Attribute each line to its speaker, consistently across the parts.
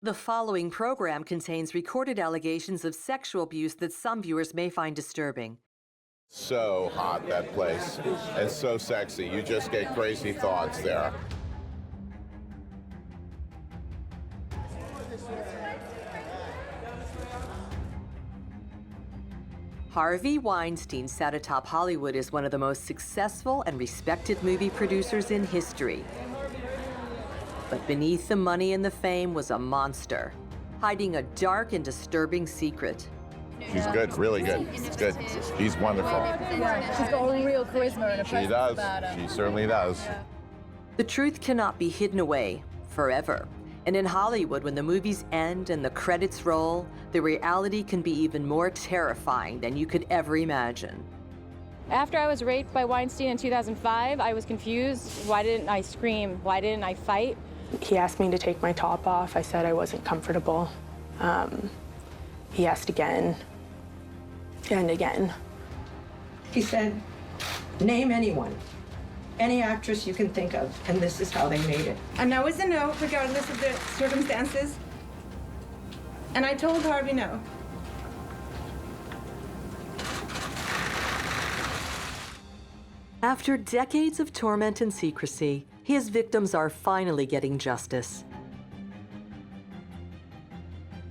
Speaker 1: The following program contains recorded allegations of sexual abuse that some viewers may find disturbing.
Speaker 2: So hot, that place, and so sexy. You just get crazy thoughts there.
Speaker 1: Harvey Weinstein sat atop Hollywood as one of the most successful and respected movie producers in history. But beneath the money and the fame was a monster, hiding a dark and disturbing secret.
Speaker 2: She's good, really good. Good. She's wonderful.
Speaker 3: Yeah, she's got a real charisma and a
Speaker 2: She does. She certainly does.
Speaker 1: The truth cannot be hidden away forever. And in Hollywood, when the movies end and the credits roll, the reality can be even more terrifying than you could ever imagine.
Speaker 3: After I was raped by Weinstein in 2005, I was confused. Why didn't I scream? Why didn't I fight?
Speaker 4: He asked me to take my top off. I said I wasn't comfortable. He asked again and again.
Speaker 5: He said, name anyone, any actress you can think of, and this is how they made it.
Speaker 6: A no is a no, regardless of the circumstances. And I told Harvey no.
Speaker 1: After decades of torment and secrecy, his victims are finally getting justice.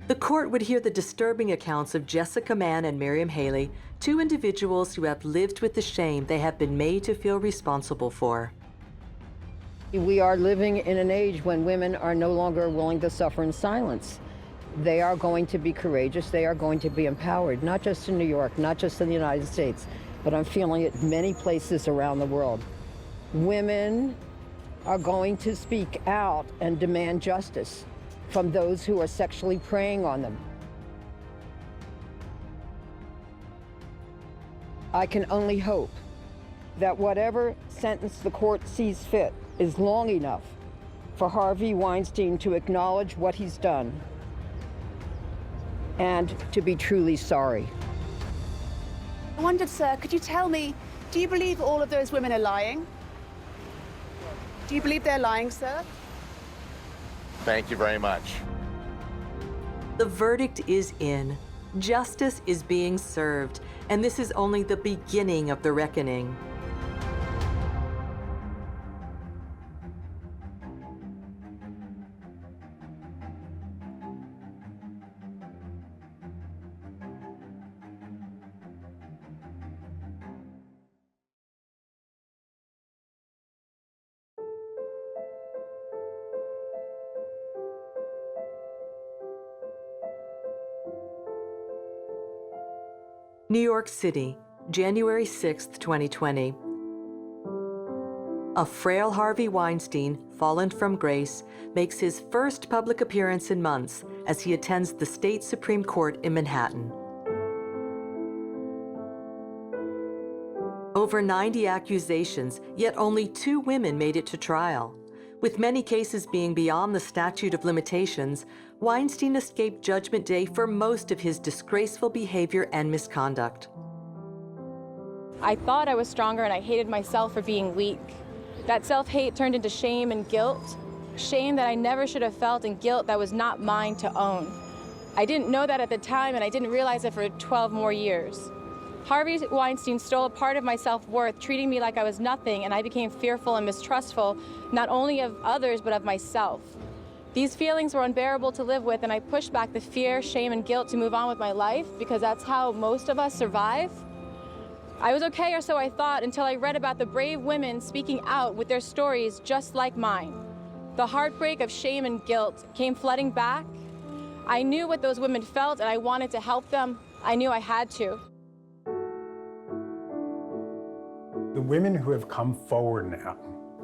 Speaker 1: The court would hear the disturbing accounts of Jessica Mann and Miriam Haley, two individuals who have lived with the shame they have been made to feel responsible for.
Speaker 7: We are living in an age when women are no longer willing to suffer in silence. They are going to be courageous. They are going to be empowered, not just in New York, not just in the United States, but I'm feeling it many places around the world. Women are going to speak out and demand justice from those who are sexually preying on them. I can only hope that whatever sentence the court sees fit is long enough for Harvey Weinstein to acknowledge what he's done and to be truly sorry.
Speaker 8: I wondered, sir, could you tell me, do you believe all of those women are lying? Do you believe they're lying, sir?
Speaker 2: Thank you very much.
Speaker 1: The verdict is in. Justice is being served, and this is only the beginning of the reckoning. New York City, January 6, 2020. A frail Harvey Weinstein, fallen from grace, makes his first public appearance in months as he attends the state Supreme Court in Manhattan. Over 90 accusations, yet only 2 women made it to trial. With many cases being beyond the statute of limitations, Weinstein escaped Judgment Day for most of his disgraceful behavior and misconduct.
Speaker 3: I thought I was stronger and I hated myself for being weak. That self-hate turned into shame and guilt. Shame that I never should have felt and guilt that was not mine to own. I didn't know that at the time and I didn't realize it for 12 more years. Harvey Weinstein stole a part of my self-worth, treating me like I was nothing, and I became fearful and mistrustful, not only of others, but of myself. These feelings were unbearable to live with, and I pushed back the fear, shame, and guilt to move on with my life, because that's how most of us survive. I was okay, or so I thought, until I read about the brave women speaking out with their stories just like mine. The heartbreak of shame and guilt came flooding back. I knew what those women felt, and I wanted to help them. I knew I had to.
Speaker 9: The women who have come forward now,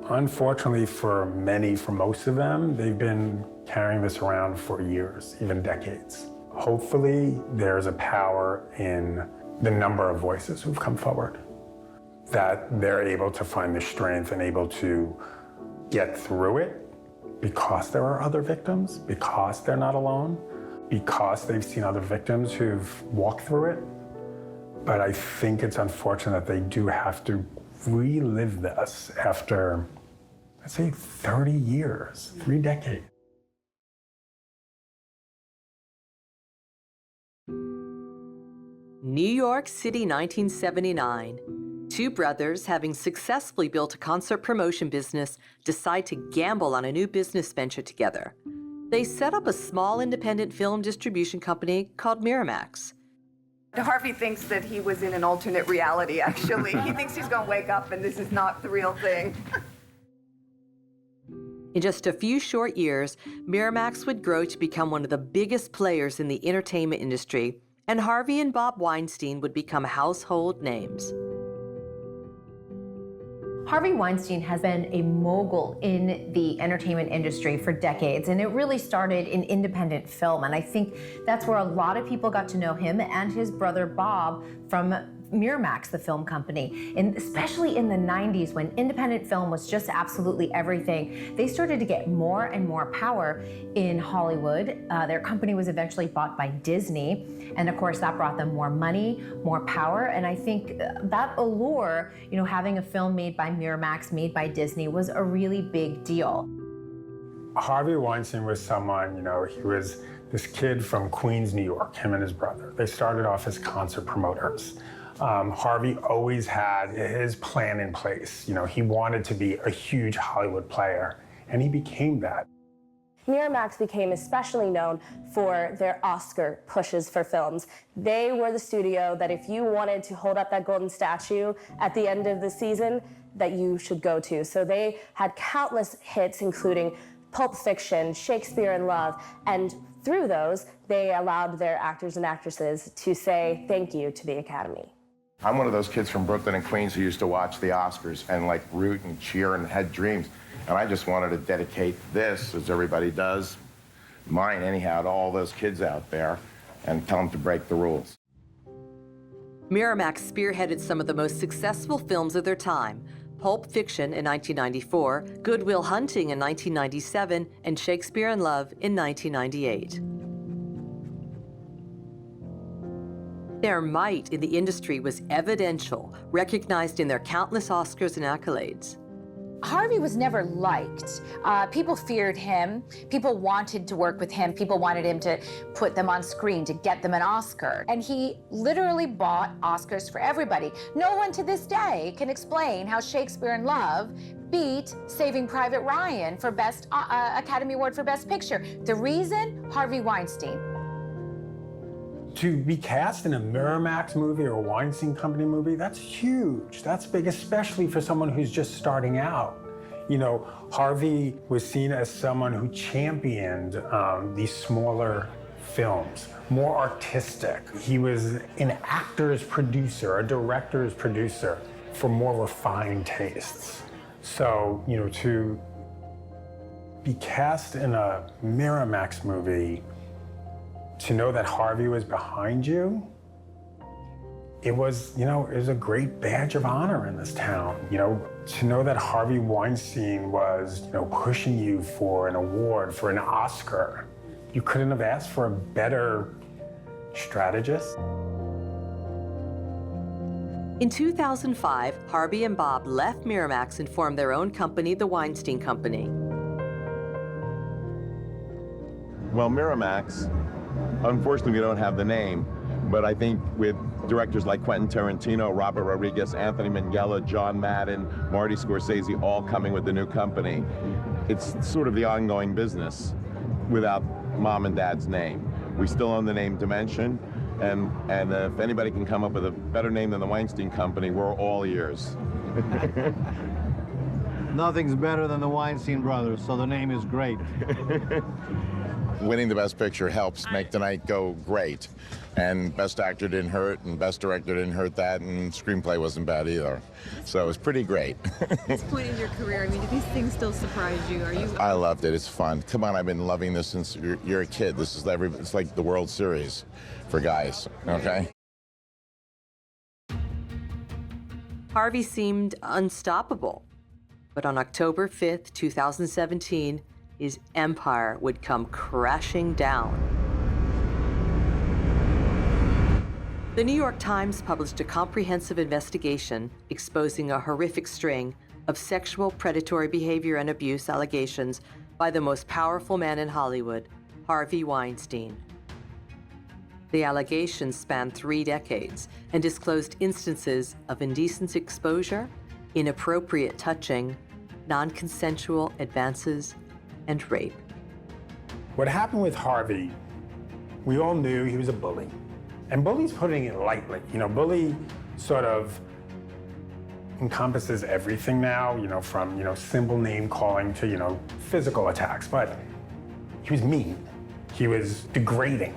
Speaker 9: unfortunately for many, for most of them, they've been carrying this around for years, even decades. Hopefully, there's a power in the number of voices who've come forward, that they're able to find the strength and able to get through it because there are other victims, because they're not alone, because they've seen other victims who've walked through it. But I think it's unfortunate that they do have to relive this after, let's say, 30 years, 3 decades.
Speaker 1: New York City, 1979. Two brothers, having successfully built a concert promotion business, decide to gamble on a new business venture together. They set up a small independent film distribution company called Miramax.
Speaker 10: Harvey thinks that he was in an alternate reality, actually. He thinks he's going to wake up and this is not the real thing.
Speaker 1: In just a few short years, Miramax would grow to become one of the biggest players in the entertainment industry, and Harvey and Bob Weinstein would become household names.
Speaker 11: Harvey Weinstein has been a mogul in the entertainment industry for decades, and it really started in independent film. And I think that's where a lot of people got to know him and his brother Bob from Miramax, the film company. And especially in the 90s, when independent film was just absolutely everything, they started to get more and more power in Hollywood. Their company was eventually bought by Disney. And of course, that brought them more money, more power. And I think that allure, having a film made by Miramax, made by Disney, was a really big deal.
Speaker 9: Harvey Weinstein was someone, he was this kid from Queens, New York, him and his brother. They started off as concert promoters. Harvey always had his plan in place. He wanted to be a huge Hollywood player, and he became that.
Speaker 12: Miramax became especially known for their Oscar pushes for films. They were the studio that if you wanted to hold up that golden statue at the end of the season, that you should go to. So they had countless hits, including Pulp Fiction, Shakespeare in Love, and through those, they allowed their actors and actresses to say thank you to the Academy.
Speaker 2: I'm one of those kids from Brooklyn and Queens who used to watch the Oscars and root and cheer and had dreams. And I just wanted to dedicate this, as everybody does, mine anyhow, to all those kids out there and tell them to break the rules.
Speaker 1: Miramax spearheaded some of the most successful films of their time: Pulp Fiction in 1994, Good Will Hunting in 1997, and Shakespeare in Love in 1998. Their might in the industry was evidential, recognized in their countless Oscars and accolades.
Speaker 13: Harvey was never liked. People feared him. People wanted to work with him. People wanted him to put them on screen, to get them an Oscar. And he literally bought Oscars for everybody. No one to this day can explain how Shakespeare in Love beat Saving Private Ryan for Best Academy Award for Best Picture. The reason? Harvey Weinstein.
Speaker 9: To be cast in a Miramax movie or a Weinstein Company movie, that's huge. That's big, especially for someone who's just starting out. Harvey was seen as someone who championed these smaller films, more artistic. He was an actor's producer, a director's producer for more refined tastes. So, to be cast in a Miramax movie, to know that Harvey was behind you, it was a great badge of honor in this town. To know that Harvey Weinstein was, pushing you for an award, for an Oscar, you couldn't have asked for a better strategist.
Speaker 1: In 2005, Harvey and Bob left Miramax and formed their own company, the Weinstein Company.
Speaker 2: Well, Miramax, unfortunately, we don't have the name, but I think with directors like Quentin Tarantino, Robert Rodriguez, Anthony Minghella, John Madden, Marty Scorsese, all coming with the new company, it's sort of the ongoing business without mom and dad's name. We still own the name Dimension, and if anybody can come up with a better name than the Weinstein Company, we're all ears.
Speaker 14: Nothing's better than the Weinstein brothers, so the name is great.
Speaker 2: Winning the Best Picture helps make the night go great. And Best Actor didn't hurt, and Best Director didn't hurt that, and Screenplay wasn't bad either. So it was pretty great.
Speaker 15: At this point in your career, do these things still surprise you?
Speaker 2: I loved it. It's fun. Come on, I've been loving this since you're a kid. This is it's like the World Series for guys, okay?
Speaker 1: Harvey seemed unstoppable. But on October 5th, 2017, his empire would come crashing down. The New York Times published a comprehensive investigation exposing a horrific string of sexual predatory behavior and abuse allegations by the most powerful man in Hollywood, Harvey Weinstein. The allegations spanned 3 decades and disclosed instances of indecent exposure, inappropriate touching, non-consensual advances, and rape.
Speaker 9: What happened with Harvey, we all knew he was a bully. And bully's putting it lightly. You know, bully sort of encompasses everything now, you know, from, you know, simple name calling to, you know, physical attacks. But he was mean. He was degrading.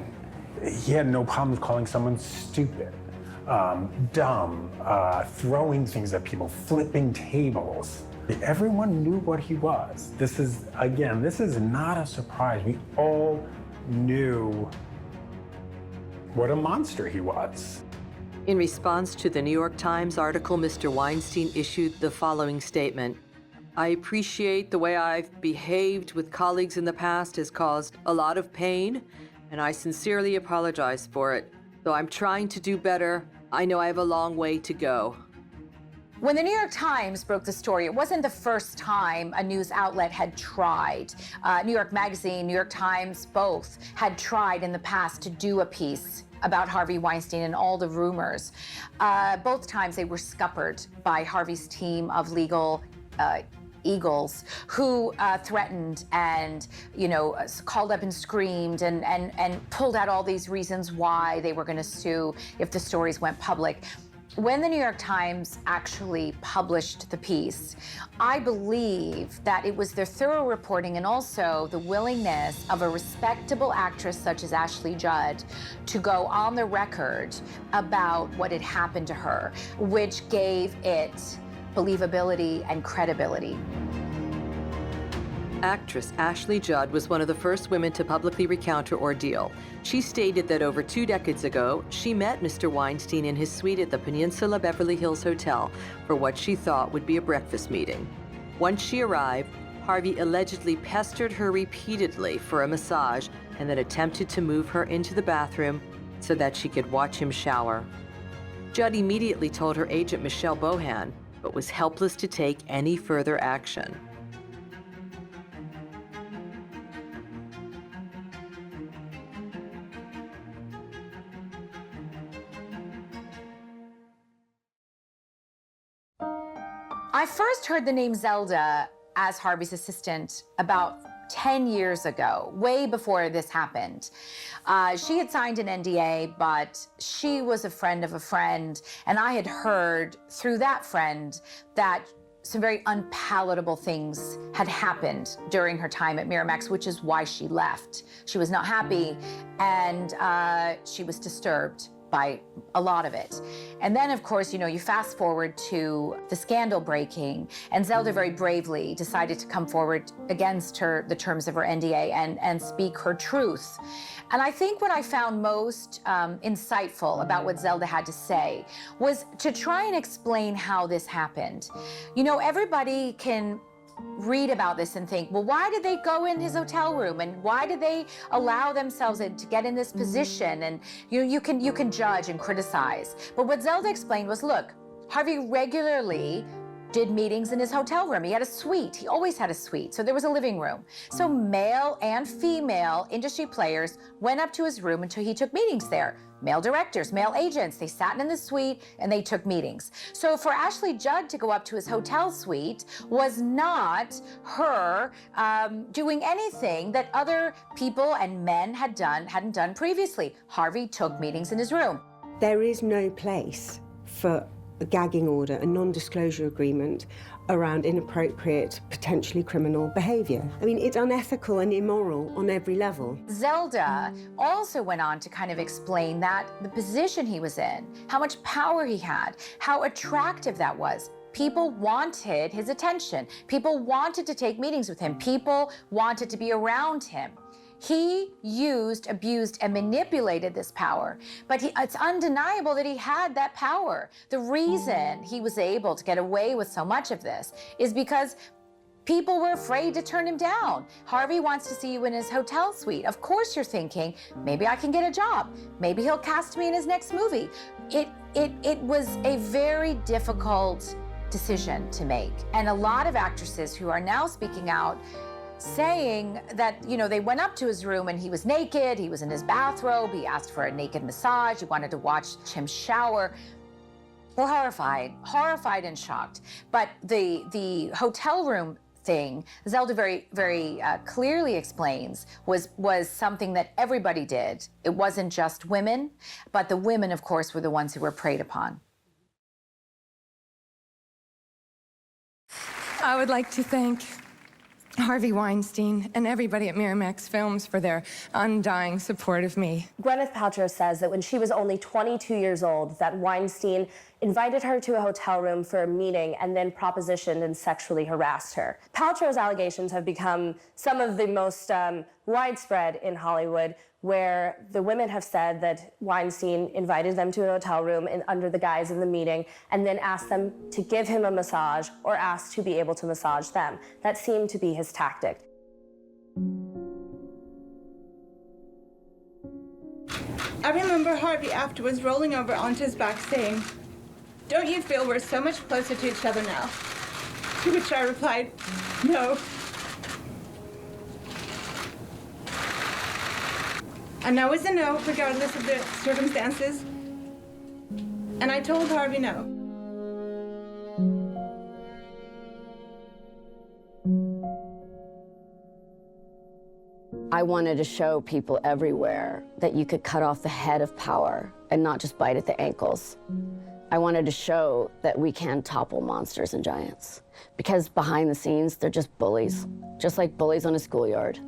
Speaker 9: He had no problems calling someone stupid, dumb, throwing things at people, flipping tables. Everyone knew what he was. This is, again, this is not a surprise. We all knew what a monster he was.
Speaker 1: In response to the New York Times article, Mr. Weinstein issued the following statement. I appreciate the way I've behaved with colleagues in the past has caused a lot of pain, and I sincerely apologize for it. Though I'm trying to do better, I know I have a long way to go.
Speaker 13: When the New York Times broke the story, it wasn't the first time a news outlet had tried. New York Magazine, New York Times, both had tried in the past to do a piece about Harvey Weinstein and all the rumors. Both times they were scuppered by Harvey's team of legal eagles who threatened and, you know, called up and screamed and pulled out all these reasons why they were going to sue if the stories went public. When the New York Times actually published the piece, I believe that it was their thorough reporting and also the willingness of a respectable actress such as Ashley Judd to go on the record about what had happened to her, which gave it believability and credibility.
Speaker 1: Actress Ashley Judd was one of the first women to publicly recount her ordeal. She stated that over 2 decades ago, she met Mr. Weinstein in his suite at the Peninsula Beverly Hills Hotel for what she thought would be a breakfast meeting. Once she arrived, Harvey allegedly pestered her repeatedly for a massage and then attempted to move her into the bathroom so that she could watch him shower. Judd immediately told her agent Michelle Bohan, but was helpless to take any further action.
Speaker 13: I first heard the name Zelda as Harvey's assistant about 10 years ago, way before this happened. She had signed an NDA, but she was a friend of a friend, and I had heard through that friend that some very unpalatable things had happened during her time at Miramax, which is why she left. She was not happy, and she was disturbed by a lot of it. And then, of course, you know, you fast forward to the scandal breaking, and Zelda very bravely decided to come forward against the terms of her NDA and speak her truth. And I think what I found most insightful about what Zelda had to say was to try and explain how this happened. You know, everybody can read about this and think, well, why did they go in his hotel room and why did they allow themselves to get in this position? And you can judge and criticize. But what Zelda explained was, look, Harvey regularly did meetings in his hotel room. He had a suite. He always had a suite. So there was a living room. So male and female industry players went up to his room until he took meetings there. Male directors, male agents, they sat in the suite and they took meetings. So for Ashley Judd to go up to his hotel suite was not her doing anything that other people and men hadn't done previously. Harvey took meetings in his room.
Speaker 16: There is no place for a gagging order, a non-disclosure agreement around inappropriate, potentially criminal behavior. I mean, it's unethical and immoral on every level.
Speaker 13: Zelda also went on to kind of explain that the position he was in, how much power he had, how attractive that was. People wanted his attention. People wanted to take meetings with him. People wanted to be around him. He used, abused, and manipulated this power, but it's undeniable that he had that power. The reason he was able to get away with so much of this is because people were afraid to turn him down. Harvey wants to see you in his hotel suite. Of course you're thinking, maybe I can get a job. Maybe he'll cast me in his next movie. It was a very difficult decision to make. And a lot of actresses who are now speaking out saying that, you know, they went up to his room and he was naked, he was in his bathrobe, he asked for a naked massage, he wanted to watch him shower. We're horrified and shocked. But the hotel room thing, Zelda very clearly explains, was something that everybody did. It wasn't just women, but the women, of course, were the ones who were preyed upon.
Speaker 17: I would like to thank Harvey Weinstein and everybody at Miramax Films for their undying support of me.
Speaker 12: Gwyneth Paltrow says that when she was only 22 years old, that Weinstein invited her to a hotel room for a meeting and then propositioned and sexually harassed her. Paltrow's allegations have become some of the most widespread in Hollywood, where the women have said that Weinstein invited them to a hotel room under the guise of the meeting and then asked them to give him a massage or asked to be able to massage them. That seemed to be his tactic.
Speaker 6: I remember Harvey afterwards rolling over onto his back saying, "Don't you feel we're so much closer to each other now?" To which I replied, "No." And no is a no, regardless of the circumstances. And I told Harvey no.
Speaker 18: I wanted to show people everywhere that you could cut off the head of power and not just bite at the ankles. I wanted to show that we can topple monsters and giants. Because behind the scenes, they're just bullies, just like bullies on a schoolyard.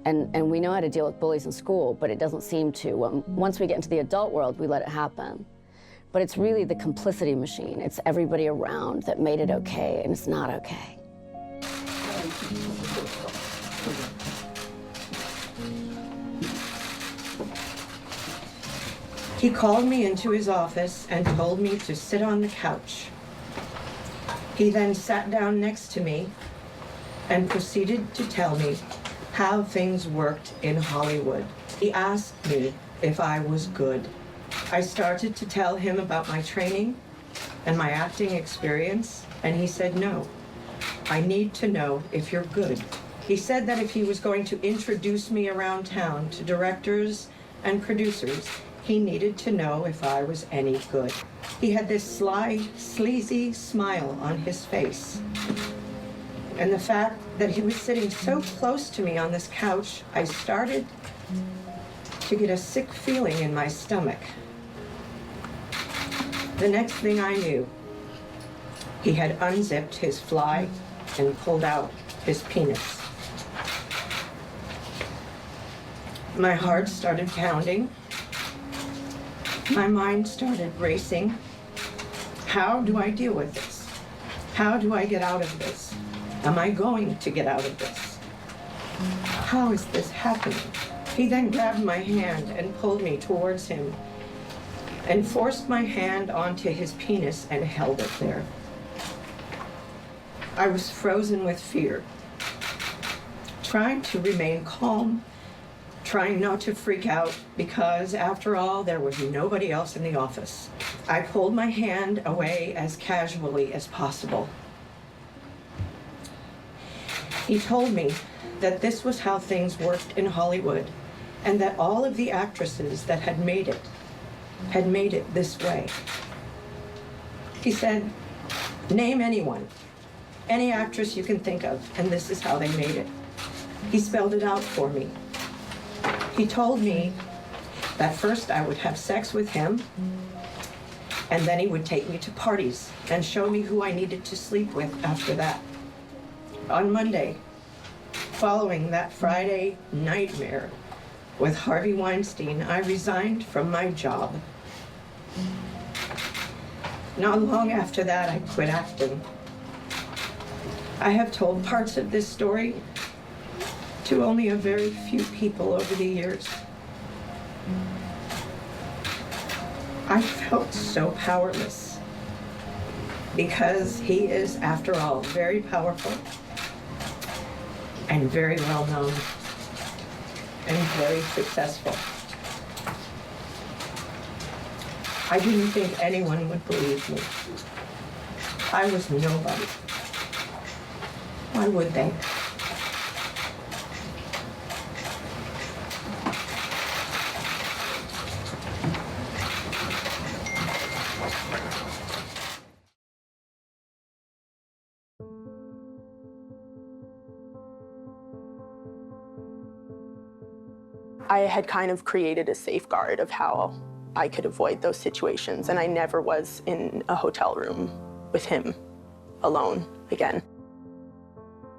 Speaker 18: And we know how to deal with bullies in school, but it doesn't seem to. Once we get into the adult world, we let it happen. But it's really the complicity machine. It's everybody around that made it okay, and it's not okay.
Speaker 5: He called me into his office and told me to sit on the couch. He then sat down next to me and proceeded to tell me how things worked in Hollywood. He asked me if I was good. I started to tell him about my training and my acting experience, and he said, "No, I need to know if you're good." He said that if he was going to introduce me around town to directors and producers, he needed to know if I was any good. He had this sly, sleazy smile on his face. And the fact that he was sitting so close to me on this couch, I started to get a sick feeling in my stomach. The next thing I knew, he had unzipped his fly and pulled out his penis. My heart started pounding. My mind started racing. How do I deal with this? How do I get out of this? Am I going to get out of this? How is this happening? He then grabbed my hand and pulled me towards him and forced my hand onto his penis and held it there. I was frozen with fear, trying to remain calm, trying not to freak out because, after all, there was nobody else in the office. I pulled my hand away as casually as possible. He told me that this was how things worked in Hollywood and that all of the actresses that had made it this way. He said, "Name anyone, any actress you can think of, and this is how they made it." He spelled it out for me. He told me that first I would have sex with him, and then he would take me to parties and show me who I needed to sleep with after that. On Monday, following that Friday nightmare with Harvey Weinstein, I resigned from my job. Not long after that, I quit acting. I have told parts of this story to only a very few people over the years. I felt so powerless because he is, after all, very powerful and very well known and very successful. I didn't think anyone would believe me. I was nobody. Why would they?
Speaker 4: I had kind of created a safeguard of how I could avoid those situations, and I never was in a hotel room with him alone again.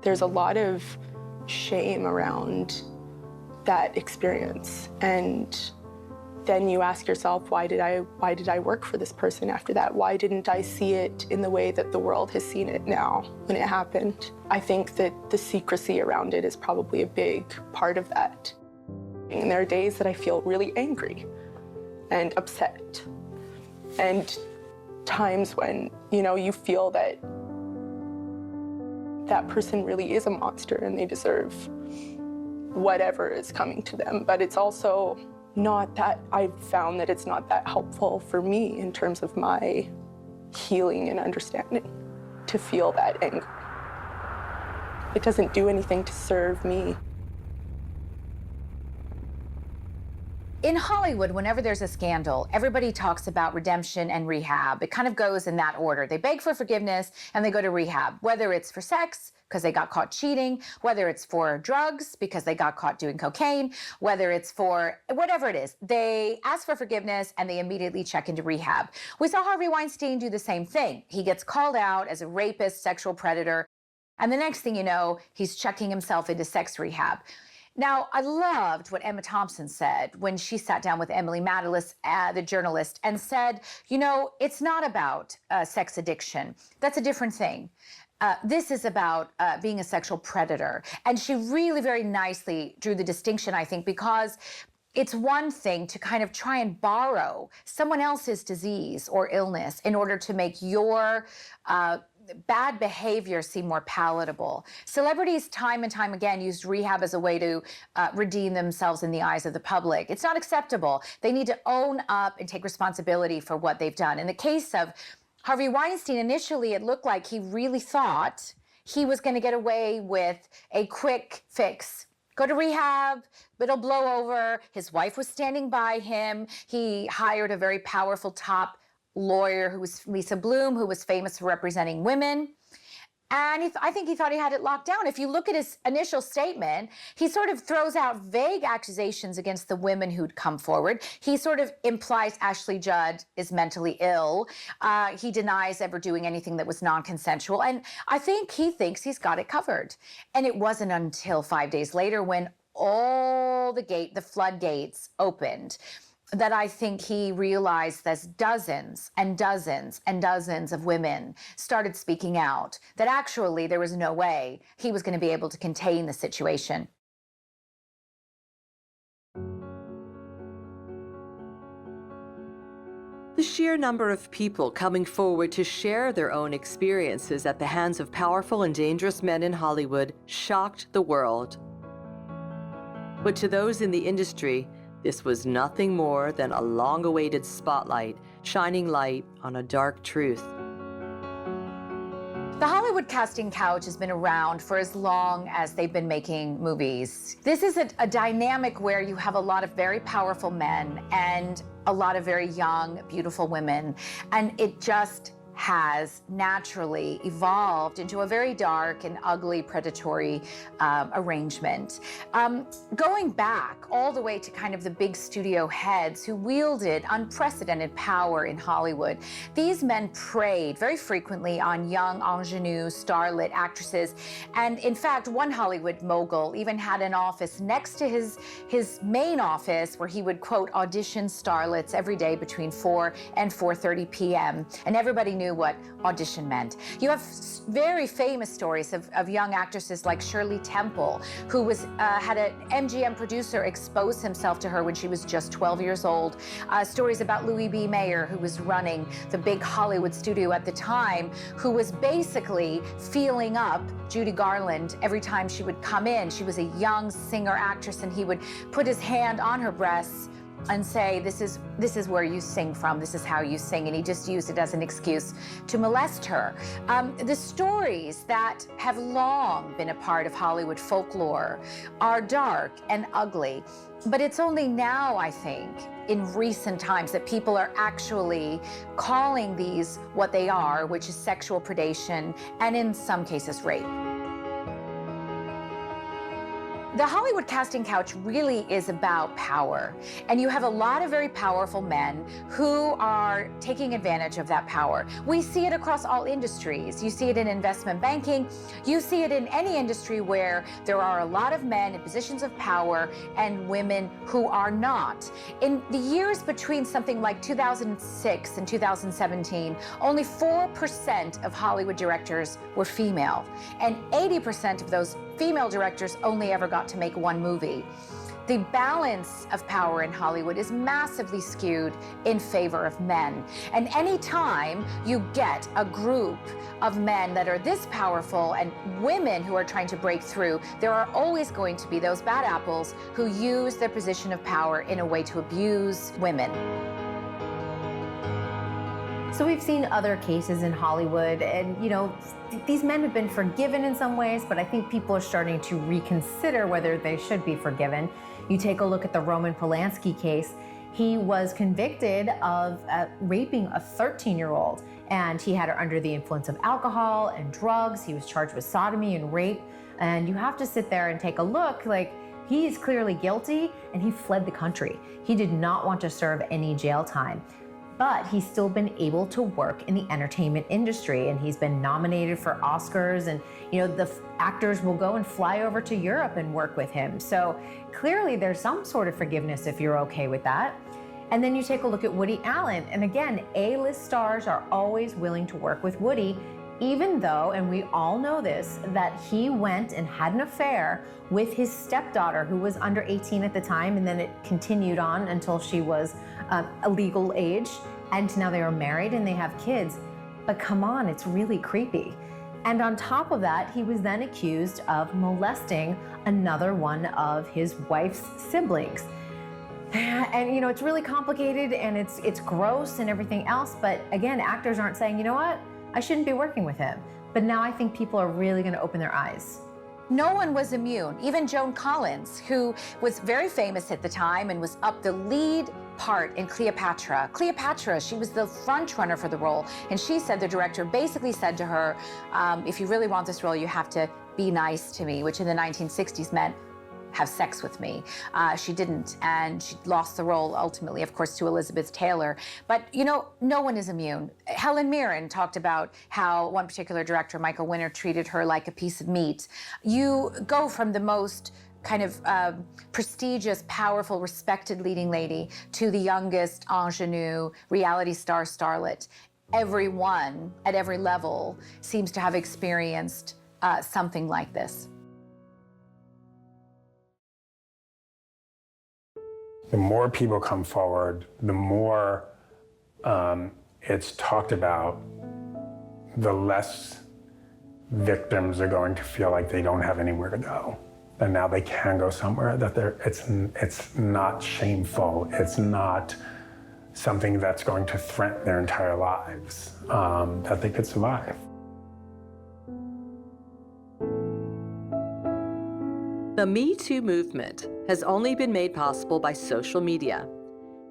Speaker 4: There's a lot of shame around that experience, and then you ask yourself, why did I work for this person after that? Why didn't I see it in the way that the world has seen it now when it happened? I think that the secrecy around it is probably a big part of that. And there are days that I feel really angry and upset, and times when, you know, you feel that that person really is a monster and they deserve whatever is coming to them. But it's also not that, I've found that it's not that helpful for me in terms of my healing and understanding to feel that anger. It doesn't do anything to serve me.
Speaker 13: In Hollywood, whenever there's a scandal, everybody talks about redemption and rehab. It kind of goes in that order. They beg for forgiveness and they go to rehab, whether it's for sex, because they got caught cheating, whether it's for drugs, because they got caught doing cocaine, whether it's for whatever it is. They ask for forgiveness and they immediately check into rehab. We saw Harvey Weinstein do the same thing. He gets called out as a rapist, sexual predator, and the next thing you know, he's checking himself into sex rehab. Now, I loved what Emma Thompson said when she sat down with Emily Matalis, the journalist, and said, you know, it's not about sex addiction. That's a different thing. This is about being a sexual predator. And she really very nicely drew the distinction, I think, because it's one thing to kind of try and borrow someone else's disease or illness in order to make your bad behavior seem more palatable. Celebrities time and time again use rehab as a way to redeem themselves in the eyes of the public. It's not acceptable. They need to own up and take responsibility for what they've done. In the case of Harvey Weinstein, initially it looked like he really thought he was going to get away with a quick fix. Go to rehab, it'll blow over. His wife was standing by him. He hired a very powerful top lawyer who was Lisa Bloom, who was famous for representing women. And I think he thought he had it locked down. If you look at his initial statement, he sort of throws out vague accusations against the women who'd come forward. He sort of implies Ashley Judd is mentally ill. He denies ever doing anything that was non-consensual. And I think he thinks he's got it covered. And it wasn't until 5 days later when all the floodgates opened that I think he realized that dozens and dozens and dozens of women started speaking out, that actually there was no way he was going to be able to contain the situation.
Speaker 1: The sheer number of people coming forward to share their own experiences at the hands of powerful and dangerous men in Hollywood shocked the world. But to those in the industry, this was nothing more than a long-awaited spotlight, shining light on a dark truth.
Speaker 13: The Hollywood casting couch has been around for as long as they've been making movies. This is a dynamic where you have a lot of very powerful men and a lot of very young, beautiful women, and it just has naturally evolved into a very dark and ugly predatory arrangement. Going back all the way to kind of the big studio heads who wielded unprecedented power in Hollywood, these men preyed very frequently on young ingenue starlet actresses. And in fact, one Hollywood mogul even had an office next to his main office where he would, quote, audition starlets every day between 4 and 4:30 p.m. And everybody knew what audition meant. You have very famous stories of young actresses like Shirley Temple, who had an MGM producer expose himself to her when she was just 12 years old. Stories about Louis B. Mayer, who was running the big Hollywood studio at the time, who was basically feeling up Judy Garland every time she would come in. She was a young singer-actress, and he would put his hand on her breasts and say, this is where you sing from, this is how you sing, and he just used it as an excuse to molest her. The stories that have long been a part of Hollywood folklore are dark and ugly, but it's only now, I think, in recent times that people are actually calling these what they are, which is sexual predation and in some cases rape. The Hollywood casting couch really is about power. And you have a lot of very powerful men who are taking advantage of that power. We see it across all industries. You see it in investment banking. You see it in any industry where there are a lot of men in positions of power and women who are not. In the years between something like 2006 and 2017, only 4% of Hollywood directors were female. And 80% of those female directors only ever got to make one movie. The balance of power in Hollywood is massively skewed in favor of men. And anytime you get a group of men that are this powerful and women who are trying to break through, there are always going to be those bad apples who use their position of power in a way to abuse women.
Speaker 11: So we've seen other cases in Hollywood, and these men have been forgiven in some ways, but I think people are starting to reconsider whether they should be forgiven. You take a look at the Roman Polanski case. He was convicted of raping a 13-year-old, and he had her under the influence of alcohol and drugs. He was charged with sodomy and rape, and you have to sit there and take a look, like, he is clearly guilty, and he fled the country. He did not want to serve any jail time. But he's still been able to work in the entertainment industry, and he's been nominated for Oscars, and the actors will go and fly over to Europe and work with him. So clearly there's some sort of forgiveness if you're okay with that. And then you take a look at Woody Allen, and again, A-list stars are always willing to work with Woody, even though, and we all know this, that he went and had an affair with his stepdaughter, who was under 18 at the time, and then it continued on until she was a legal age, and now they are married and they have kids. But come on, it's really creepy. And on top of that, he was then accused of molesting another one of his wife's siblings. And it's really complicated, and it's gross and everything else, but again, actors aren't saying, you know what, I shouldn't be working with him. But now I think people are really going to open their eyes.
Speaker 13: No one was immune. Even Joan Collins, who was very famous at the time and was up the lead part in Cleopatra. Cleopatra, she was the front runner for the role. And she said, the director basically said to her, if you really want this role, you have to be nice to me, which in the 1960s meant have sex with me. She didn't, and she lost the role ultimately, of course, to Elizabeth Taylor. But no one is immune. Helen Mirren talked about how one particular director, Michael Winner, treated her like a piece of meat. You go from the most kind of prestigious, powerful, respected leading lady to the youngest ingenue reality star starlet. Everyone at every level seems to have experienced something like this.
Speaker 9: The more people come forward, the more it's talked about, the less victims are going to feel like they don't have anywhere to go. And now they can go somewhere that it's not shameful. It's not something that's going to threaten their entire lives, that they could survive.
Speaker 1: The Me Too movement has only been made possible by social media.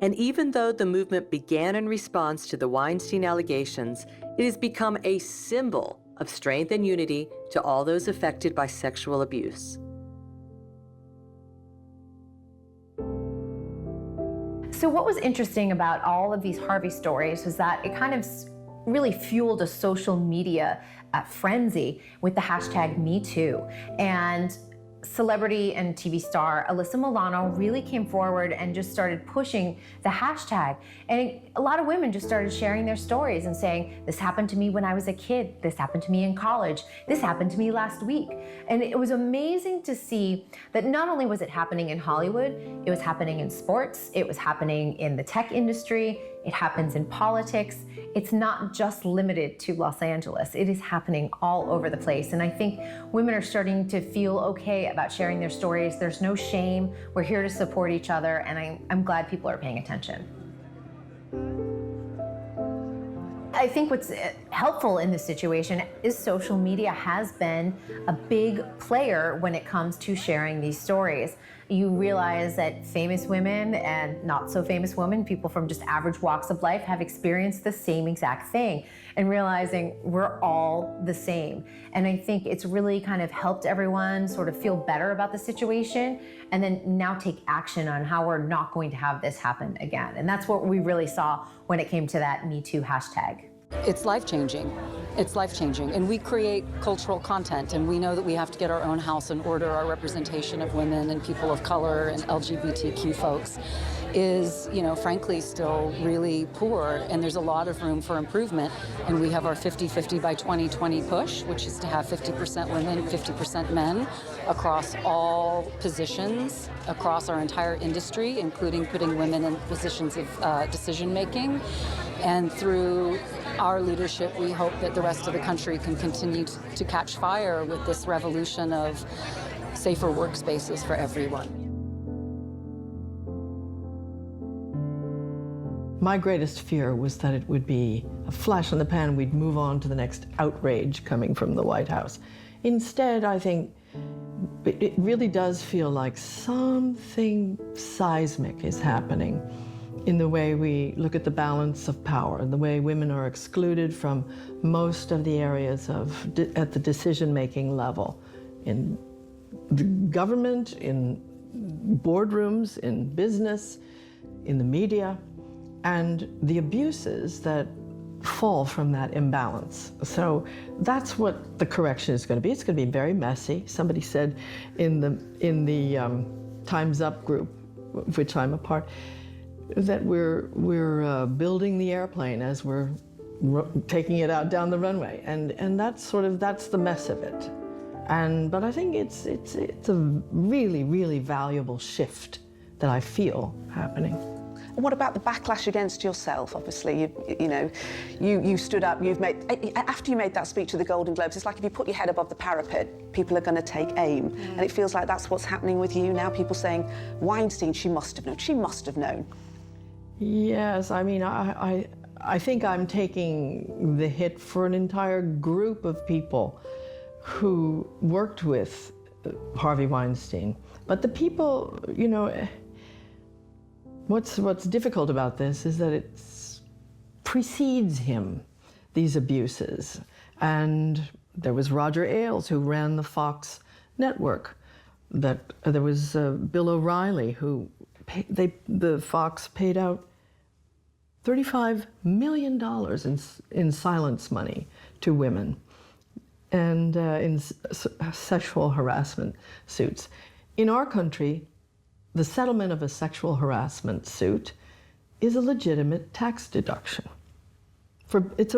Speaker 1: And even though the movement began in response to the Weinstein allegations, it has become a symbol of strength and unity to all those affected by sexual abuse.
Speaker 11: So what was interesting about all of these Harvey stories was that it kind of really fueled a social media frenzy with the hashtag #MeToo. And celebrity and TV star Alyssa Milano really came forward and just started pushing the hashtag. And a lot of women just started sharing their stories and saying, this happened to me when I was a kid, this happened to me in college, this happened to me last week. And it was amazing to see that not only was it happening in Hollywood, it was happening in sports, it was happening in the tech industry, it happens in politics. It's not just limited to Los Angeles. It is happening all over the place. And I think women are starting to feel okay about sharing their stories. There's no shame. We're here to support each other. And I'm glad people are paying attention. I think what's helpful in this situation is social media has been a big player when it comes to sharing these stories. you realize that famous women and not so famous women, people from just average walks of life, have experienced the same exact thing, and realizing we're all the same. And I think it's really kind of helped everyone sort of feel better about the situation, and then now take action on how we're not going to have this happen again. And that's what we really saw when it came to that Me Too hashtag.
Speaker 19: It's life-changing. It's life-changing. And we create cultural content, and we know that we have to get our own house in order. Our representation of women and people of color and LGBTQ folks is, you know, frankly, still really poor, and there's a lot of room for improvement. And we have our 50-50 by 2020 push, which is to have 50% women, 50% men across all positions, across our entire industry, including putting women in positions of decision-making. And through our leadership, we hope that the rest of the country can continue to catch fire with this revolution of safer workspaces for everyone.
Speaker 20: My greatest fear was that it would be a flash in the pan, we'd move on to the next outrage coming from the White House. Instead, I think it really does feel like something seismic is happening in the way we look at the balance of power, and the way women are excluded from most of the areas at the decision-making level, in the government, in boardrooms, in business, in the media, and the abuses that fall from that imbalance. So that's what the correction is going to be. It's going to be very messy. Somebody said in the Time's Up group, of which I'm a part, that we're building the airplane as we're taking it out down the runway, and that's the mess of it. But I think it's a really, really valuable shift that I feel happening.
Speaker 8: And what about the backlash against yourself? Obviously, you stood up. After you made that speech to the Golden Globes, it's like if you put your head above the parapet, people are going to take aim, and it feels like that's what's happening with you now. People saying, Weinstein, she must have known. She must have known.
Speaker 20: Yes, I mean, I think I'm taking the hit for an entire group of people who worked with Harvey Weinstein. But the people, you know, what's difficult about this is that it precedes him, these abuses. And there was Roger Ailes, who ran the Fox network. There was Bill O'Reilly, who the Fox paid out $35 million in silence money to women, and in sexual harassment suits. In our country, the settlement of a sexual harassment suit is a legitimate tax deduction. It's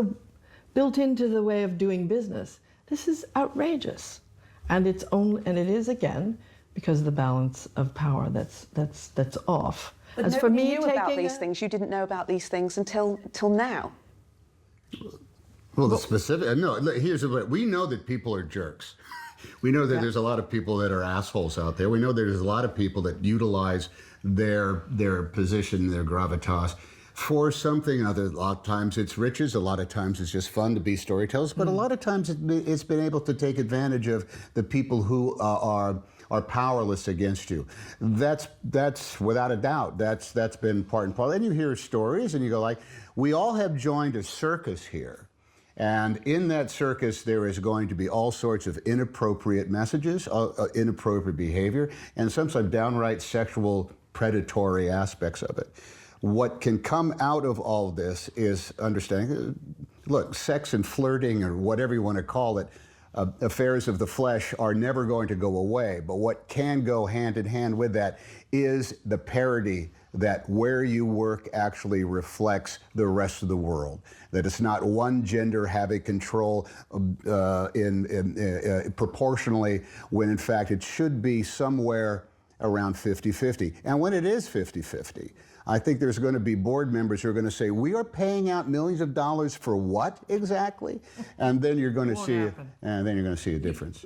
Speaker 20: built into the way of doing business. This is outrageous, and it is again because of the balance of power that's off.
Speaker 8: But
Speaker 20: as
Speaker 8: nobody
Speaker 20: for me,
Speaker 8: knew about these things. You didn't know about these things until now.
Speaker 21: Well, the specific, no, here's what, we know that people are jerks. We know that there's a lot of people that are assholes out there. We know there's a lot of people that utilize their position, their gravitas for something other. A lot of times it's riches, a lot of times it's just fun to be storytellers, but a lot of times it's been able to take advantage of the people who are powerless against you. That's without a doubt, that's been part and parcel. And you hear stories and you go like, we all have joined a circus here. And in that circus, there is going to be all sorts of inappropriate messages, inappropriate behavior, and sometimes downright sexual predatory aspects of it. What can come out of all of this is understanding, look, sex and flirting, or whatever you want to call it, affairs of the flesh are never going to go away. But what can go hand in hand with that is the parity that where you work actually reflects the rest of the world. That it's not one gender having control proportionally, when in fact it should be somewhere around 50-50. And when it is 50-50, I think there's going to be board members who are going to say, we are paying out millions of dollars for what exactly? And then you're going to see a difference.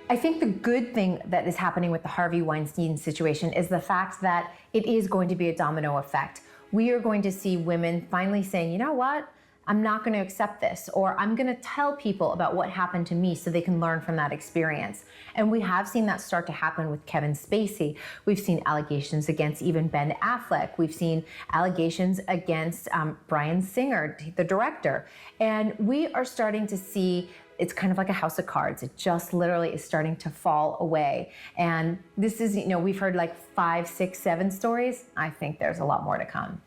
Speaker 11: I think the good thing that is happening with the Harvey Weinstein situation is the fact that it is going to be a domino effect. We are going to see women finally saying, you know what? I'm not going to accept this, or I'm going to tell people about what happened to me so they can learn from that experience. And we have seen that start to happen with Kevin Spacey. We've seen allegations against even Ben Affleck. We've seen allegations against Bryan Singer, the director. And we are starting to see it's kind of like a house of cards. It just literally is starting to fall away. And this is, you know, we've heard like 5, 6, 7 stories. I think there's a lot more to come.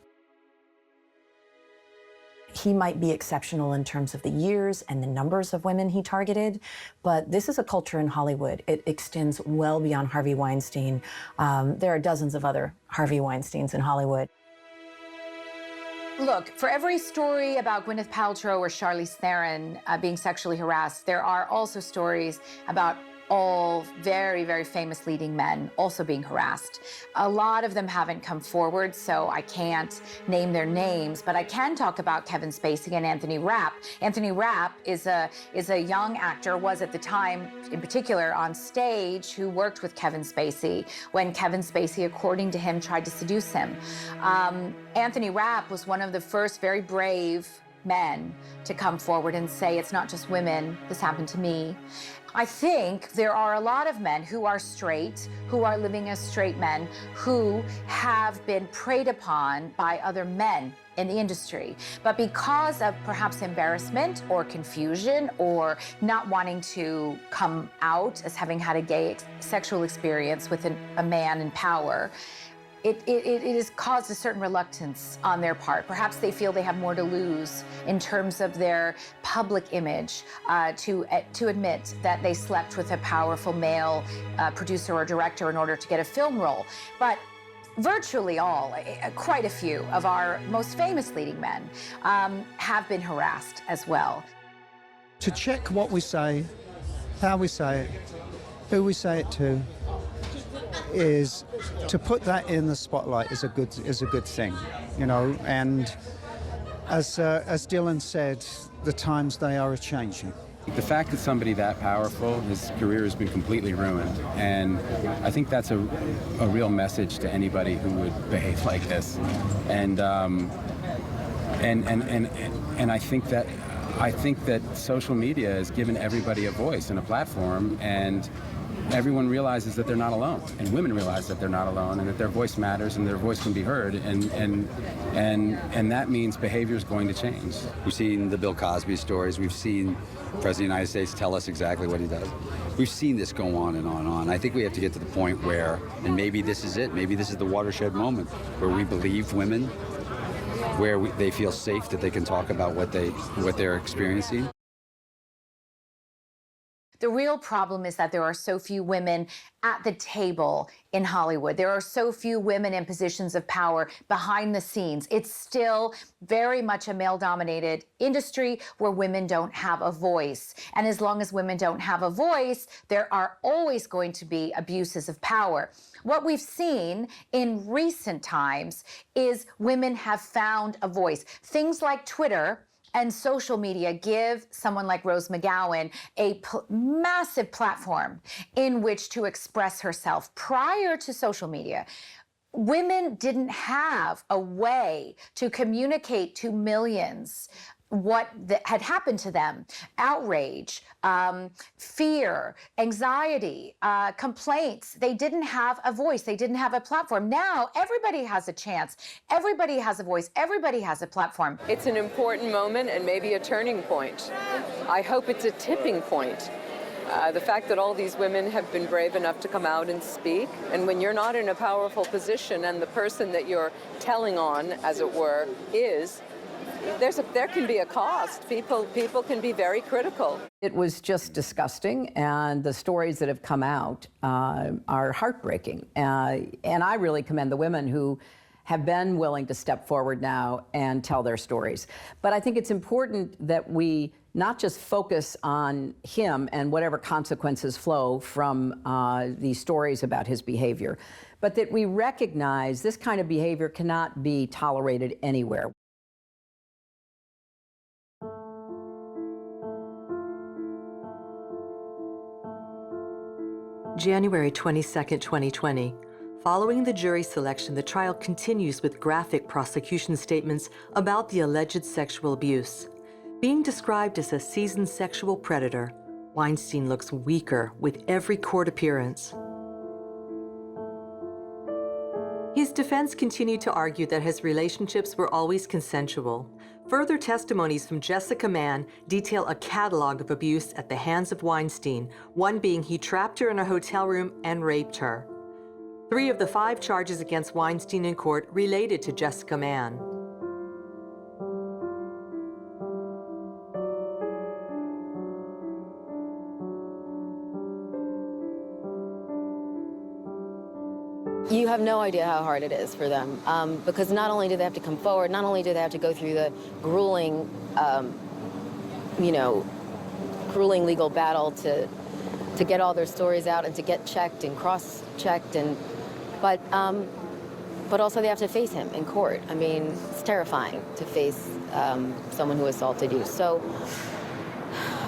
Speaker 7: He might be exceptional in terms of the years and the numbers of women he targeted, but this is a culture in Hollywood. It extends well beyond Harvey Weinstein. There are dozens of other Harvey Weinsteins in Hollywood.
Speaker 13: Look, for every story about Gwyneth Paltrow or Charlize Theron being sexually harassed, there are also stories about all very, very famous leading men also being harassed. A lot of them haven't come forward, so I can't name their names, but I can talk about Kevin Spacey and Anthony Rapp. Anthony Rapp is a young actor, was at the time, in particular, on stage, who worked with Kevin Spacey when Kevin Spacey, according to him, tried to seduce him. Anthony Rapp was one of the first very brave men to come forward and say, it's not just women, this happened to me. I think there are a lot of men who are straight, who are living as straight men, who have been preyed upon by other men in the industry. But because of perhaps embarrassment or confusion or not wanting to come out as having had a gay sexual experience with a man in power, it has caused a certain reluctance on their part. Perhaps they feel they have more to lose in terms of their public image to admit that they slept with a powerful male producer or director in order to get a film role. But virtually all, quite a few of our most famous leading men have been harassed as well.
Speaker 22: To check what we say, how we say it, who we say it to, is to put that in the spotlight is a good thing, you know. And as Dylan said, the times they are changing.
Speaker 23: The fact that somebody that powerful, his career has been completely ruined, and I think that's a real message to anybody who would behave like this. And I think that social media has given everybody a voice and a platform, and everyone realizes that they're not alone, and women realize that they're not alone, and that their voice matters and their voice can be heard, and that means behavior is going to change.
Speaker 24: We've seen the Bill Cosby stories. We've seen the President of the United States tell us exactly what he does. We've seen this go on and on and on. I think we have to get to the point where, and maybe this is it, maybe this is the watershed moment, where we believe women, where they feel safe that they can talk about what they're experiencing.
Speaker 13: The real problem is that there are so few women at the table in Hollywood. There are so few women in positions of power behind the scenes. It's still very much a male-dominated industry where women don't have a voice. And as long as women don't have a voice, there are always going to be abuses of power. What we've seen in recent times is women have found a voice. Things like Twitter and social media give someone like Rose McGowan a massive platform in which to express herself. Prior to social media, women didn't have a way to communicate to millions what had happened to them. Outrage, fear, anxiety, complaints. They didn't have a voice. They didn't have a platform. Now everybody has a chance. Everybody has a voice. Everybody has a platform.
Speaker 25: It's an important moment and maybe a turning point. I hope it's a tipping point. The fact that all these women have been brave enough to come out and speak, and when you're not in a powerful position and the person that you're telling on, as it were, is, there can be a cost. People can be very critical.
Speaker 26: It was just disgusting, and the stories that have come out are heartbreaking. And I really commend the women who have been willing to step forward now and tell their stories. But I think it's important that we not just focus on him and whatever consequences flow from these stories about his behavior, but that we recognize this kind of behavior cannot be tolerated anywhere.
Speaker 1: January 22, 2020, Following the jury selection, the trial continues with graphic prosecution statements about the alleged sexual abuse. Being described as a seasoned sexual predator, Weinstein looks weaker with every court appearance. His defense continued to argue that his relationships were always consensual. Further testimonies from Jessica Mann detail a catalog of abuse at the hands of Weinstein, one being he trapped her in a hotel room and raped her. 3 of the 5 charges against Weinstein in court related to Jessica Mann.
Speaker 2: You have no idea how hard it is for them, because not only do they have to come forward, not only do they have to go through the grueling, grueling legal battle to get all their stories out and to get checked and cross-checked, but also they have to face him in court. I mean, it's terrifying to face someone who assaulted you. So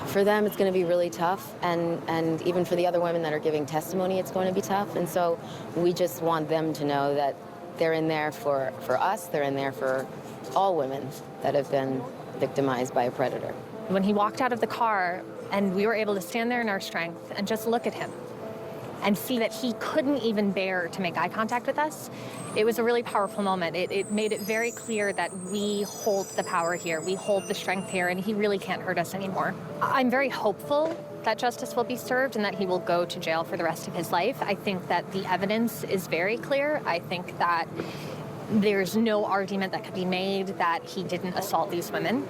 Speaker 2: for them, it's going to be really tough, and even for the other women that are giving testimony, it's going to be tough. And so we just want them to know that they're in there for us, they're in there for all women that have been victimized by a predator.
Speaker 3: When he walked out of the car and we were able to stand there in our strength and just look at him and see that he couldn't even bear to make eye contact with us, it was a really powerful moment. It made it very clear that we hold the power here, we hold the strength here, and he really can't hurt us anymore. I'm very hopeful that justice will be served and that he will go to jail for the rest of his life. I think that the evidence is very clear. I think that there's no argument that could be made that he didn't assault these women.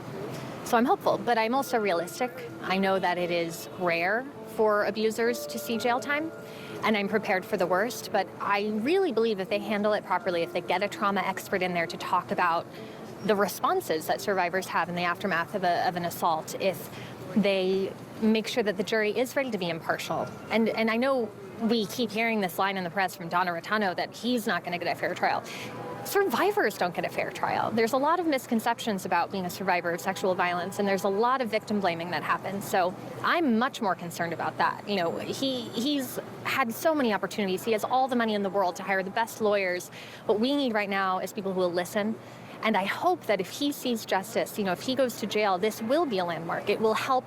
Speaker 3: So I'm hopeful, but I'm also realistic. I know that it is rare for abusers to see jail time, and I'm prepared for the worst, but I really believe if they handle it properly, if they get a trauma expert in there to talk about the responses that survivors have in the aftermath of an assault, if they make sure that the jury is ready to be impartial. And I know we keep hearing this line in the press from Donna Rotano that he's not going to get a fair trial. Survivors don't get a fair trial. There's a lot of misconceptions about being a survivor of sexual violence, and there's a lot of victim blaming that happens. So I'm much more concerned about that. You know, he's had so many opportunities. He has all the money in the world to hire the best lawyers. What we need right now is people who will listen. And I hope that if he sees justice, you know, if he goes to jail, this will be a landmark. It will help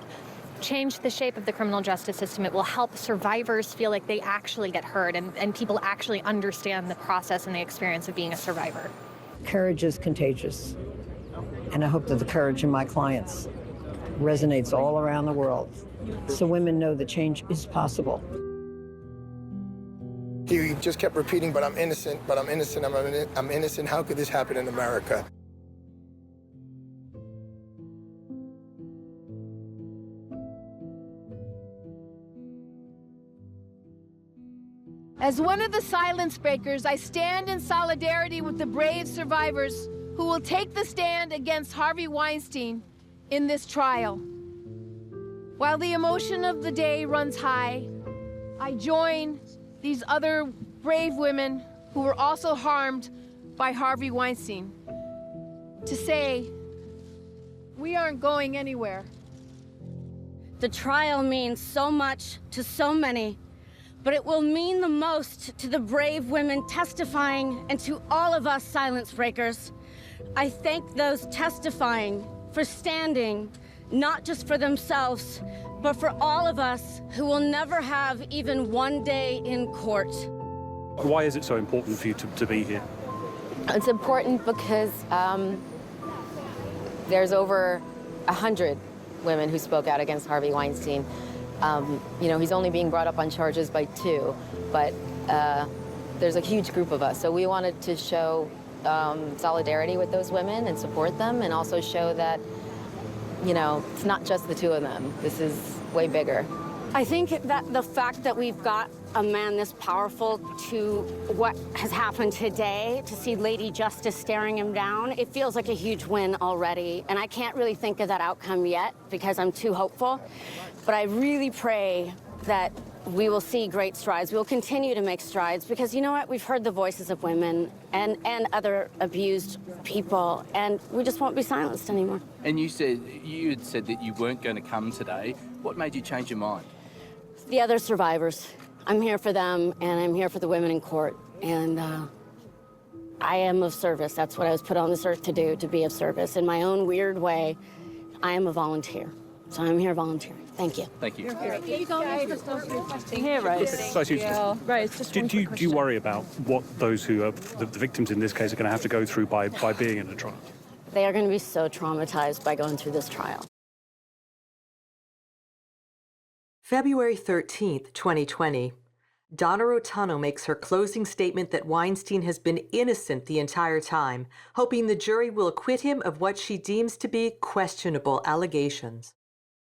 Speaker 3: change the shape of the criminal justice system. It will help survivors feel like they actually get heard and people actually understand the process and the experience of being a survivor.
Speaker 10: Courage is contagious, and I hope that the courage in my clients resonates all around the world so women know that change is possible.
Speaker 14: He just kept repeating, but I'm innocent, but I'm innocent, I'm innocent. How could this happen in America?
Speaker 15: As one of the silence breakers, I stand in solidarity with the brave survivors who will take the stand against Harvey Weinstein in this trial. While the emotion of the day runs high, I join these other brave women who were also harmed by Harvey Weinstein to say, we aren't going anywhere.
Speaker 16: The trial means so much to so many, but it will mean the most to the brave women testifying and to all of us silence breakers. I thank those testifying for standing, not just for themselves, but for all of us who will never have even one day in court.
Speaker 27: Why is it so important for you to be here?
Speaker 2: It's important because there's over 100 women who spoke out against Harvey Weinstein. You know, he's only being brought up on charges by 2, but there's a huge group of us. So we wanted to show solidarity with those women and support them, and also show that, you know, it's not just the 2 of them. This is way bigger.
Speaker 16: I think that the fact that we've got a man this powerful to what has happened today, to see Lady Justice staring him down, it feels like a huge win already. And I can't really think of that outcome yet because I'm too hopeful. But I really pray that we will see great strides. We will continue to make strides because, you know what, we've heard the voices of women and other abused people, and we just won't be silenced anymore.
Speaker 28: And you had said that you weren't going to come today. What made you change your mind?
Speaker 16: The other survivors. I'm here for them, and I'm here for the women in court. And I am of service. That's what I was put on this earth to do, to be of service. In my own weird way, I am a volunteer. So I'm here volunteering. Thank you.
Speaker 28: Thank you.
Speaker 3: Here, Rose.
Speaker 27: Do you worry about what those who are the victims in this case are going to have to go through by being in a trial?
Speaker 16: They are going to be so traumatized by going through this trial.
Speaker 1: February 13th, 2020. Donna Rotano makes her closing statement that Weinstein has been innocent the entire time, hoping the jury will acquit him of what she deems to be questionable allegations.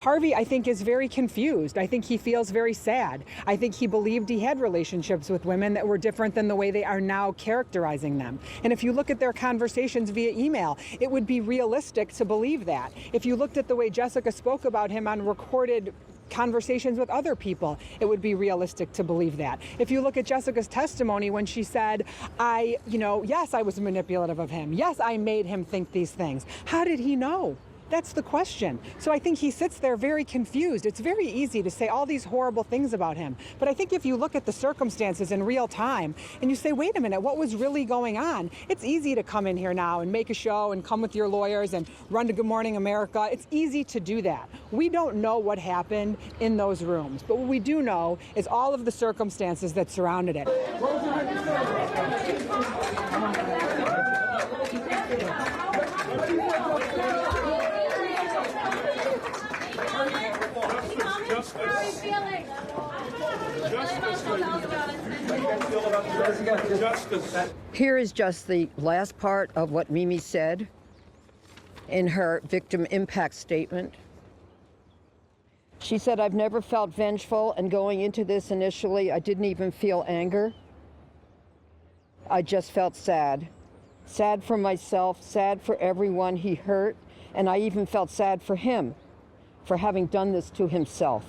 Speaker 4: Harvey, I think, is very confused. I think he feels very sad. I think he believed he had relationships with women that were different than the way they are now characterizing them. And if you look at their conversations via email, it would be realistic to believe that. If you looked at the way Jessica spoke about him on recorded conversations with other people, it would be realistic to believe that. If you look at Jessica's testimony when she said, yes, I was manipulative of him. Yes, I made him think these things. How did he know? That's the question. So I think he sits there very confused. It's very easy to say all these horrible things about him. But I think if you look at the circumstances in real time and you say, wait a minute, what was really going on? It's easy to come in here now and make a show and come with your lawyers and run to Good Morning America. It's easy to do that. We don't know what happened in those rooms. But what we do know is all of the circumstances that surrounded it.
Speaker 10: Here is just the last part of what Mimi said in her victim impact statement. She said, I've never felt vengeful, and going into this initially, I didn't even feel anger. I just felt sad. Sad for myself, sad for everyone he hurt, and I even felt sad for him for having done this to himself.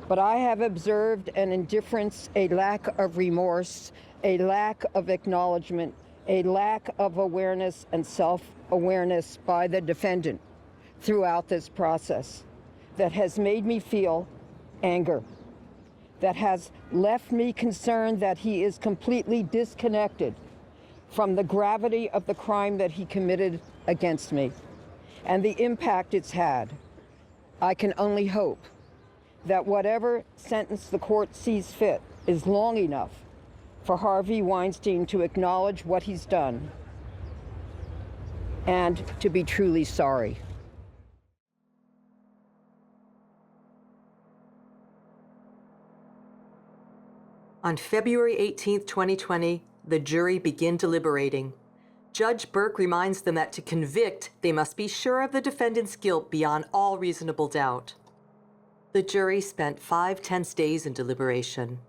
Speaker 10: But I have observed an indifference, a lack of remorse, a lack of acknowledgement, a lack of awareness and self-awareness by the defendant throughout this process that has made me feel anger, that has left me concerned that he is completely disconnected from the gravity of the crime that he committed against me and the impact it's had. I can only hope that whatever sentence the court sees fit is long enough for Harvey Weinstein to acknowledge what he's done and to be truly sorry.
Speaker 1: On February 18th, 2020, the jury begin deliberating. Judge Burke reminds them that to convict, they must be sure of the defendant's guilt beyond all reasonable doubt. The jury spent 5 tense days in deliberation.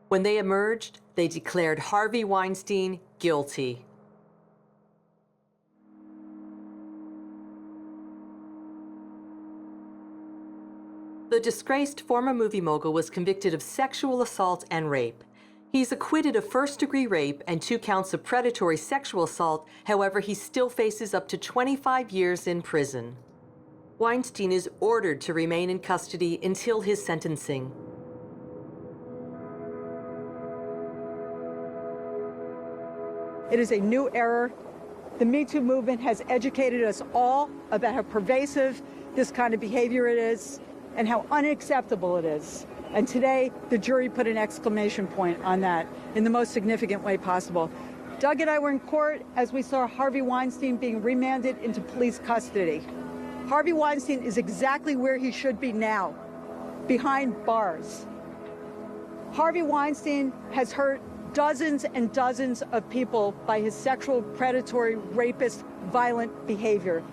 Speaker 1: When they emerged, they declared Harvey Weinstein guilty. The disgraced former movie mogul was convicted of sexual assault and rape. He's acquitted of first-degree rape and 2 counts of predatory sexual assault. However, he still faces up to 25 years in prison. Weinstein is ordered to remain in custody until his sentencing.
Speaker 4: It is a new era. The Me Too movement has educated us all about how pervasive this kind of behavior it is and how unacceptable it is. And today, the jury put an exclamation point on that in the most significant way possible. Doug and I were in court as we saw Harvey Weinstein being remanded into police custody. Harvey Weinstein is exactly where he should be now, behind bars. Harvey Weinstein has hurt dozens and dozens of people by his sexual, predatory, rapist, violent behavior.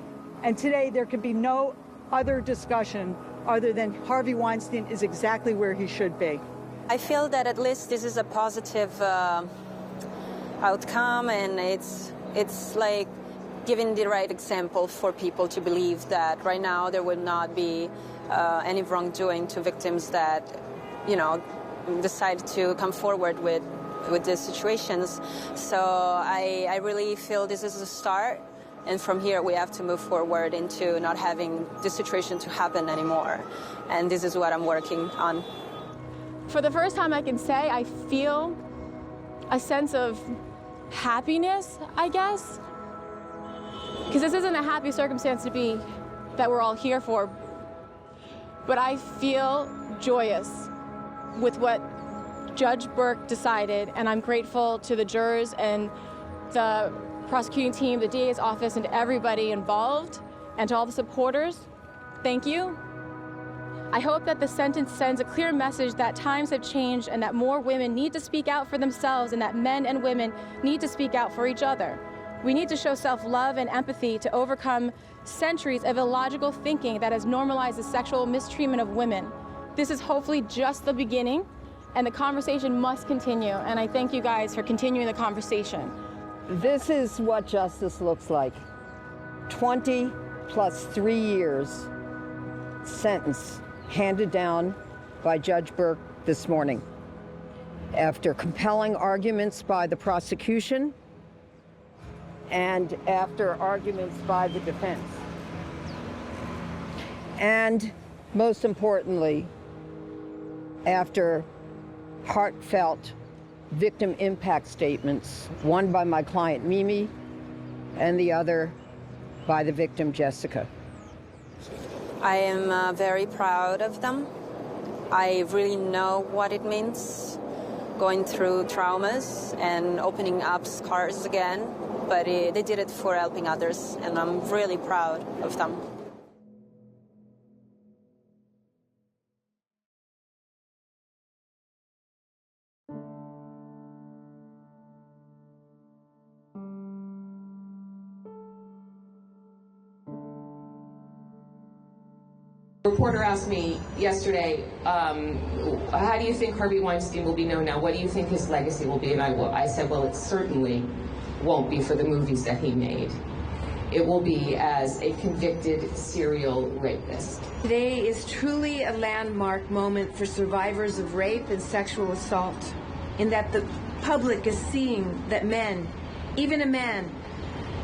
Speaker 4: And today there can be no other discussion other than Harvey Weinstein is exactly where he should be.
Speaker 5: I feel that at least this is a positive outcome, and it's like giving the right example for people to believe that right now there would not be any wrongdoing to victims that, decide to come forward with these situations. So I really feel this is a start. And from here, we have to move forward into not having this situation to happen anymore. And this is what I'm working on.
Speaker 15: For the first time, I can say I feel
Speaker 6: a sense of happiness, I guess. Because this isn't a happy circumstance to be that we're all here for. But I feel joyous with what Judge Burke decided, and I'm grateful to the jurors and the prosecuting team, the DA's office, and everybody involved, and to all the supporters. Thank you. I hope that the sentence sends a clear message that times have changed and that more women need to speak out for themselves and that men and women need to speak out for each other. We need to show self-love and empathy to overcome centuries of illogical thinking that has normalized the sexual mistreatment of women. This is hopefully just the beginning, and the conversation must continue, and I thank you guys for continuing the conversation.
Speaker 10: This is what justice looks like. 20 plus 3 years sentence handed down by Judge Burke this morning after compelling arguments by the prosecution and after arguments by the defense. And most importantly, after heartfelt victim impact statements, one by my client Mimi and the other by the victim Jessica.
Speaker 5: I am very proud of them. I really know what it means going through traumas and opening up scars again, but they did it for helping others, and I'm really proud of them.
Speaker 8: A reporter asked me yesterday, how do you think Harvey Weinstein will be known now? What do you think his legacy will be? And I said, well, it certainly won't be for the movies that he made. It will be as a convicted serial rapist.
Speaker 15: Today is truly a landmark moment for survivors of rape and sexual assault, in that the public is seeing that men, even a man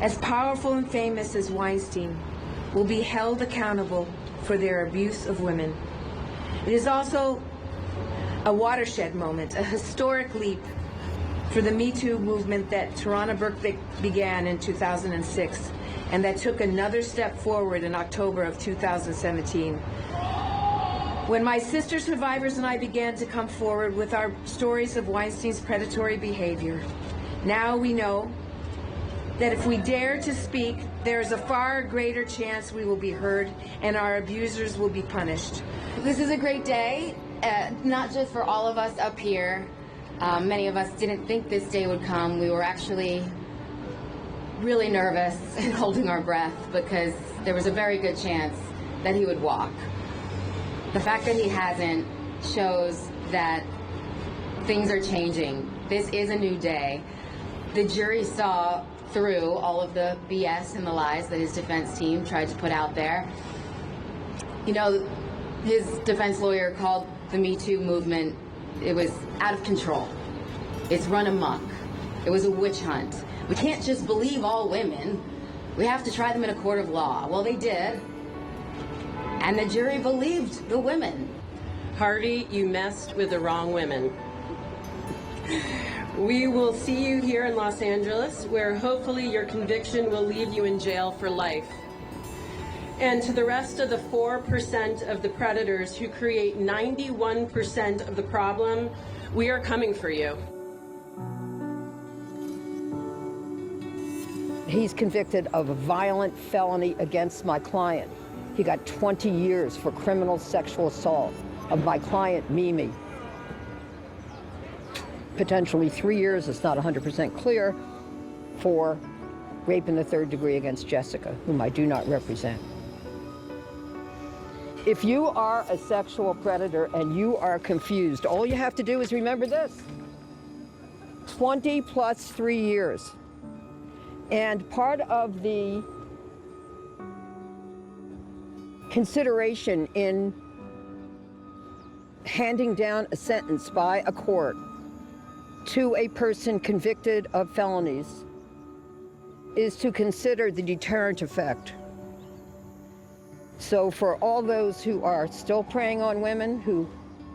Speaker 15: as powerful and famous as Weinstein, will be held accountable for their abuse of women. It is also a watershed moment, a historic leap for the Me Too movement that Tarana Burke began in 2006 and that took another step forward in October of 2017. When my sister survivors and I began to come forward with our stories of Weinstein's predatory behavior, now we know that if we dare to speak, there is a far greater chance we will be heard and our abusers will be punished.
Speaker 9: This is a great day, not just for all of us up here. Many of us didn't think this day would come. We were actually really nervous and holding our breath because there was a very good chance that he would walk. The fact that he hasn't shows that things are changing. This is a new day. The jury saw through all of the BS and the lies that his defense team tried to put out there. You know, his defense lawyer called the Me Too movement, it was out of control. It's run amok. It was a witch hunt. We can't just believe all women. We have to try them in a court of law. Well, they did. And the jury believed the women.
Speaker 12: Harvey, you messed with the wrong women. We will see you here in Los Angeles, where hopefully your conviction will leave you in jail for life. And to the rest of the 4% of the predators who create 91% of the problem, we are coming for you.
Speaker 10: He's convicted of a violent felony against my client. He got 20 years for criminal sexual assault of my client, Mimi. Potentially 3 years, it's not 100% clear, for rape in the third degree against Jessica, whom I do not represent. If you are a sexual predator and you are confused, all you have to do is remember this: 20 plus 3 years. And part of the consideration in handing down a sentence by a court to a person convicted of felonies is to consider the deterrent effect. So for all those who are still preying on women, who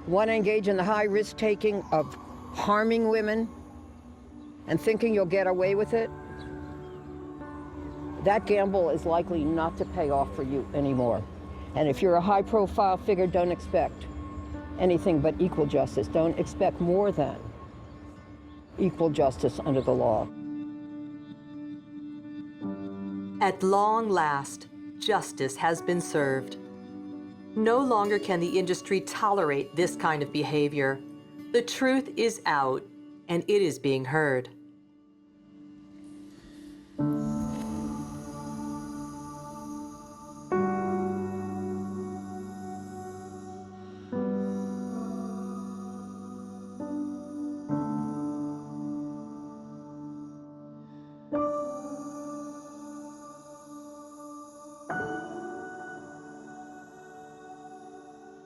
Speaker 10: want to engage in the high risk taking of harming women, and thinking you'll get away with it, that gamble is likely not to pay off for you anymore. And if you're a high-profile figure, don't expect anything but equal justice. Don't expect more than equal justice under the law.
Speaker 1: At long last, justice has been served. No longer can the industry tolerate this kind of behavior. The truth is out, and it is being heard.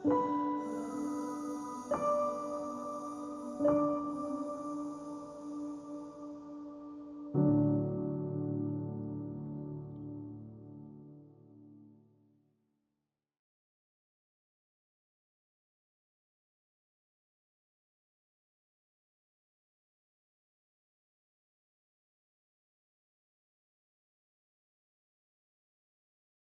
Speaker 7: you.